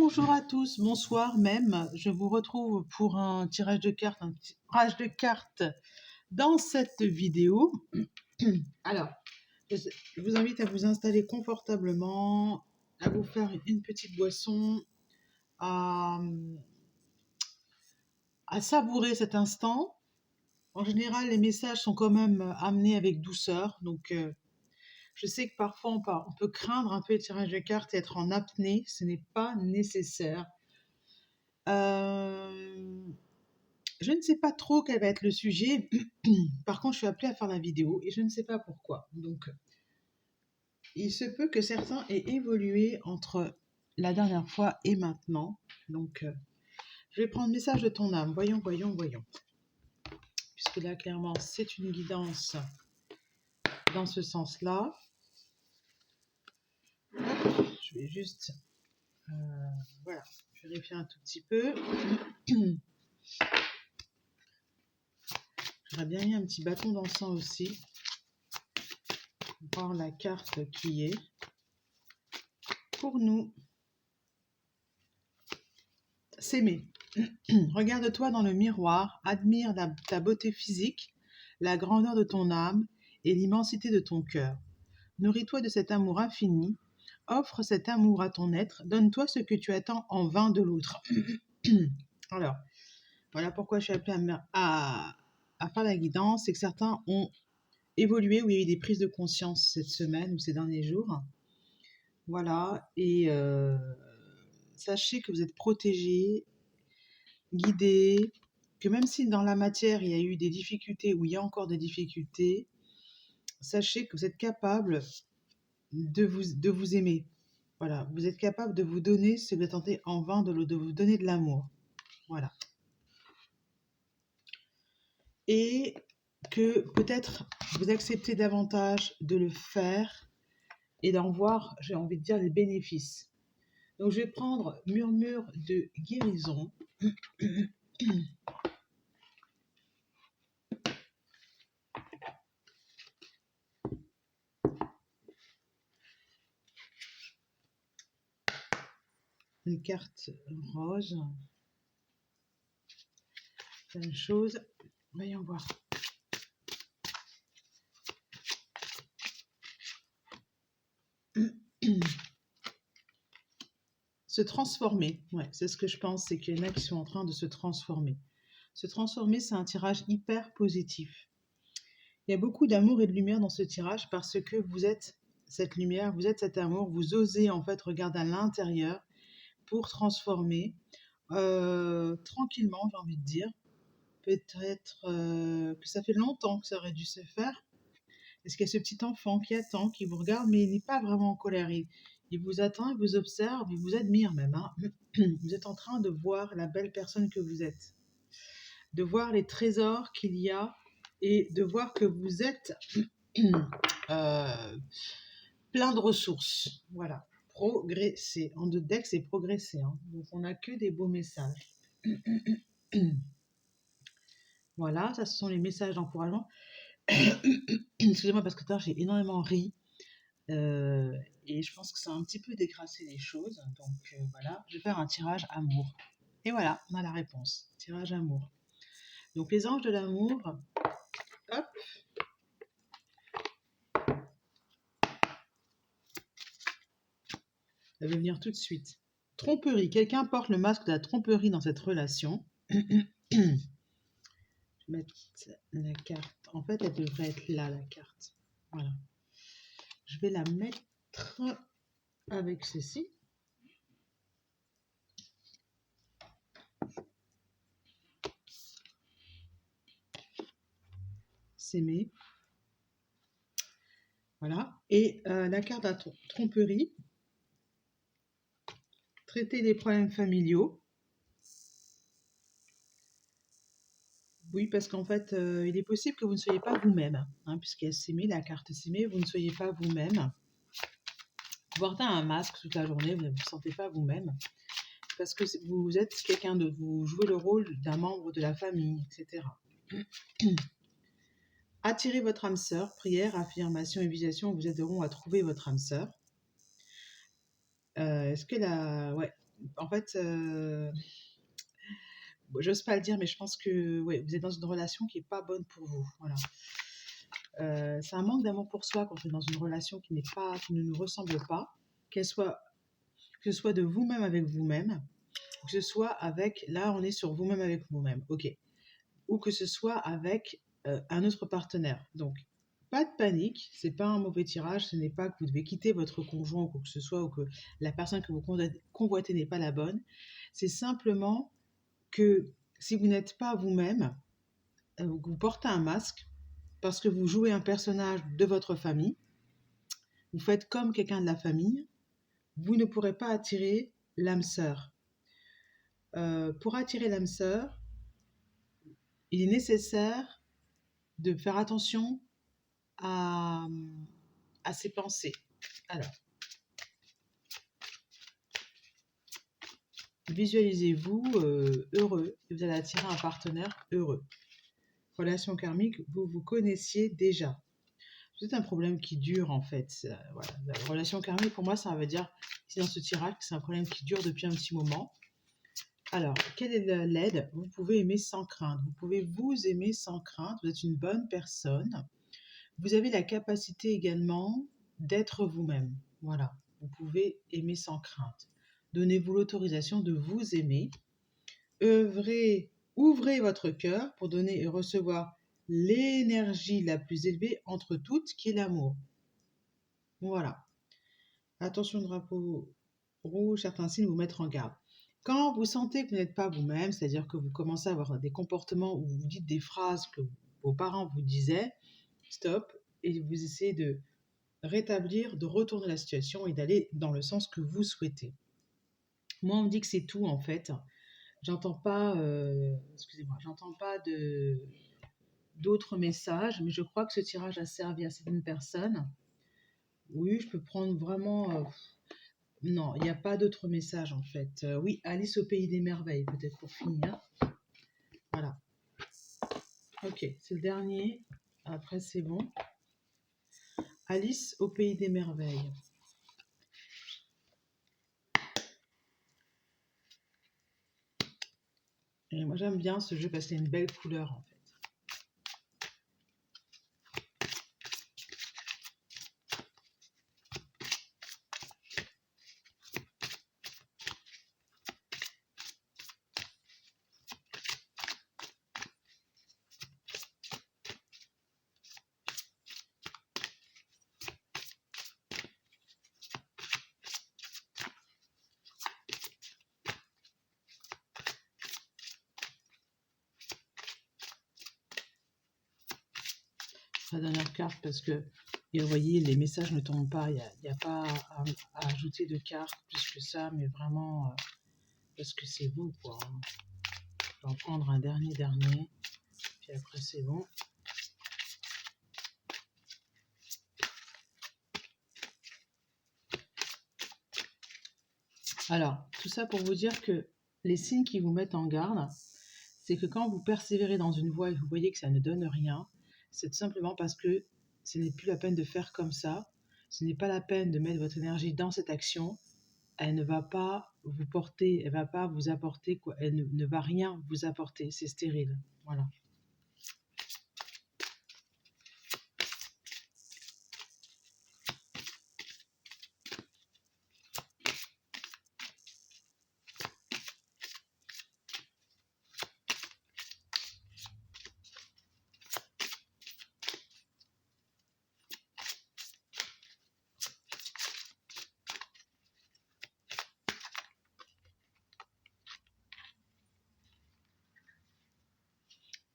Bonjour à tous, bonsoir même. Je vous retrouve pour un tirage de cartes dans cette vidéo. Alors, je vous invite à vous installer confortablement, à vous faire une petite boisson, à savourer cet instant. En général, les messages sont quand même amenés avec douceur, donc je sais que parfois on peut craindre un peu les tirages de cartes et être en apnée, ce n'est pas nécessaire. Je ne sais pas trop quel va être le sujet. Par contre, je suis appelée à faire la vidéo et je ne sais pas pourquoi. Donc, il se peut que certains aient évolué entre la dernière fois et maintenant. Donc, je vais prendre message de ton âme. Voyons. Puisque là, clairement, c'est une guidance dans ce sens-là. Je vais juste voilà, vérifier un tout petit peu. J'aurais bien mis un petit bâton d'encens aussi. Voir la carte qui est pour nous. S'aimer. Regarde-toi dans le miroir, admire ta beauté physique, la grandeur de ton âme et l'immensité de ton cœur. Nourris-toi de cet amour infini, offre cet amour à ton être, donne-toi ce que tu attends en vain de l'autre. Alors, voilà pourquoi je suis appelée à faire la guidance, c'est que certains ont évolué, où il y a eu des prises de conscience cette semaine ou ces derniers jours. Voilà, et sachez que vous êtes protégés, guidés, que même si dans la matière il y a eu des difficultés ou il y a encore des difficultés, sachez que vous êtes capable de vous aimer. Voilà, vous êtes capable de vous donner ce que vous attendez en vain, de vous donner de l'amour. Voilà. Et que peut-être vous acceptez davantage de le faire et d'en voir, j'ai envie de dire, les bénéfices. Donc je vais prendre murmure de guérison. Une carte rose. Plein de choses. Voyons voir. Se transformer, ouais, c'est ce que je pense, c'est qu'il y en a qui sont en train de se transformer. Se transformer, c'est un tirage hyper positif. Il y a beaucoup d'amour et de lumière dans ce tirage parce que vous êtes cette lumière, vous êtes cet amour, vous osez en fait regarder à l'intérieur pour transformer tranquillement, j'ai envie de dire. Peut-être que ça fait longtemps que ça aurait dû se faire. Est-ce qu'il y a ce petit enfant qui attend, qui vous regarde, mais il n'est pas vraiment en colère. Il vous attend, il vous observe, il vous admire même. Hein. Vous êtes en train de voir la belle personne que vous êtes, de voir les trésors qu'il y a et de voir que vous êtes plein de ressources. Voilà, progresser. En deux decks, c'est progresser. Hein. Donc on n'a que des beaux messages. Voilà, ça ce sont les messages d'encouragement. Excusez-moi parce que tout à l'heure j'ai énormément ri. Et je pense que ça a un petit peu décrassé les choses. Donc voilà, je vais faire un tirage amour. Et voilà, on a la réponse. Tirage amour. Donc les anges de l'amour, hop. Ça va venir tout de suite. Tromperie. Quelqu'un porte le masque de la tromperie dans cette relation. Je vais mettre la carte. En fait, elle devrait être là, la carte. Voilà. Je vais la mettre avec ceci. S'aimer. Voilà. Et la carte à tromperie. Traiter des problèmes familiaux. Oui, parce qu'en fait, il est possible que vous ne soyez pas vous-même, hein, puisqu'il y a s'aimer, la carte s'aimer, vous ne soyez pas vous-même. Vous portez un masque toute la journée, vous ne vous sentez pas vous-même, parce que vous êtes quelqu'un d'autre, vous jouez le rôle d'un membre de la famille, etc. Attirez votre âme sœur, prière, affirmation et visualisation vous aideront à trouver votre âme sœur. Est-ce que ouais, en fait, bon, j'ose pas le dire, mais je pense que ouais, vous êtes dans une relation qui est pas bonne pour vous. Voilà. C'est un manque d'amour pour soi quand on est dans une relation qui ne nous ressemble pas, que ce soit de vous-même avec vous-même, que ce soit avec, là on est sur vous-même avec vous-même, ok, ou que ce soit avec un autre partenaire. Donc, pas de panique, c'est pas un mauvais tirage, ce n'est pas que vous devez quitter votre conjoint ou quoi que ce soit, ou que la personne que vous convoitez n'est pas la bonne. C'est simplement que si vous n'êtes pas vous-même, vous portez un masque parce que vous jouez un personnage de votre famille, vous faites comme quelqu'un de la famille, vous ne pourrez pas attirer l'âme sœur. Pour attirer l'âme sœur, il est nécessaire de faire attention à, à ses pensées. Alors, visualisez-vous heureux et vous allez attirer un partenaire heureux. Relation karmique, vous vous connaissiez déjà. C'est un problème qui dure en fait. Voilà. La relation karmique, pour moi, ça veut dire, ici dans ce tirage, que c'est un problème qui dure depuis un petit moment. Alors, quelle est l'aide? Vous pouvez aimer sans crainte. Vous pouvez vous aimer sans crainte. Vous êtes une bonne personne. Vous avez la capacité également d'être vous-même. Voilà. Vous pouvez aimer sans crainte. Donnez-vous l'autorisation de vous aimer. Ouvrez votre cœur pour donner et recevoir l'énergie la plus élevée entre toutes, qui est l'amour. Voilà. Attention, drapeau rouge, certains signes vous mettre en garde. Quand vous sentez que vous n'êtes pas vous-même, c'est-à-dire que vous commencez à avoir des comportements où vous dites des phrases que vos parents vous disaient, stop, et vous essayez de rétablir, de retourner la situation et d'aller dans le sens que vous souhaitez. Moi, on me dit que c'est tout en fait. J'entends pas, j'entends pas d'autres messages, mais je crois que ce tirage a servi à certaines personnes. Oui, je peux prendre vraiment. Non, il n'y a pas d'autres messages en fait. Oui, Alice au pays des merveilles, peut-être pour finir. Voilà. Ok, c'est le dernier. Après, c'est bon. Alice au pays des merveilles. Et moi, j'aime bien ce jeu parce qu'il y a une belle couleur en fait. La dernière carte parce que, et vous voyez, les messages ne tombent pas. Il n'y a pas à ajouter de cartes plus que ça, mais vraiment parce que c'est vous quoi. Je vais en prendre un dernier, puis après c'est bon. Alors, tout ça pour vous dire que les signes qui vous mettent en garde, c'est que quand vous persévérez dans une voie et que vous voyez que ça ne donne rien, c'est tout simplement parce que ce n'est plus la peine de faire comme ça, ce n'est pas la peine de mettre votre énergie dans cette action, elle ne va pas vous porter, elle ne va pas vous apporter quoi, elle ne va rien vous apporter, c'est stérile. Voilà.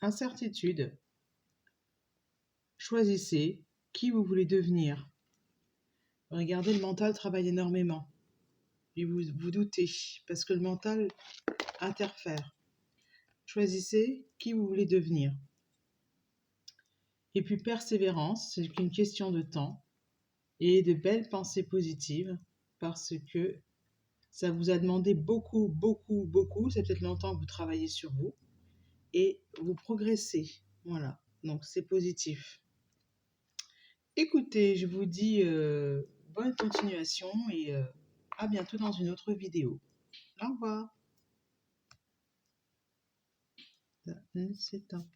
Incertitude. Choisissez qui vous voulez devenir. Regardez, le mental travaille énormément. Et vous doutez, parce que le mental interfère. Choisissez qui vous voulez devenir. Et puis persévérance, c'est qu'une question de temps et de belles pensées positives parce que ça vous a demandé beaucoup, beaucoup, beaucoup. C'est peut-être longtemps que vous travaillez sur vous et vous progressez. Voilà, donc c'est positif. Écoutez, je vous dis bonne continuation et à bientôt dans une autre vidéo. Au revoir. Ça s'éteint.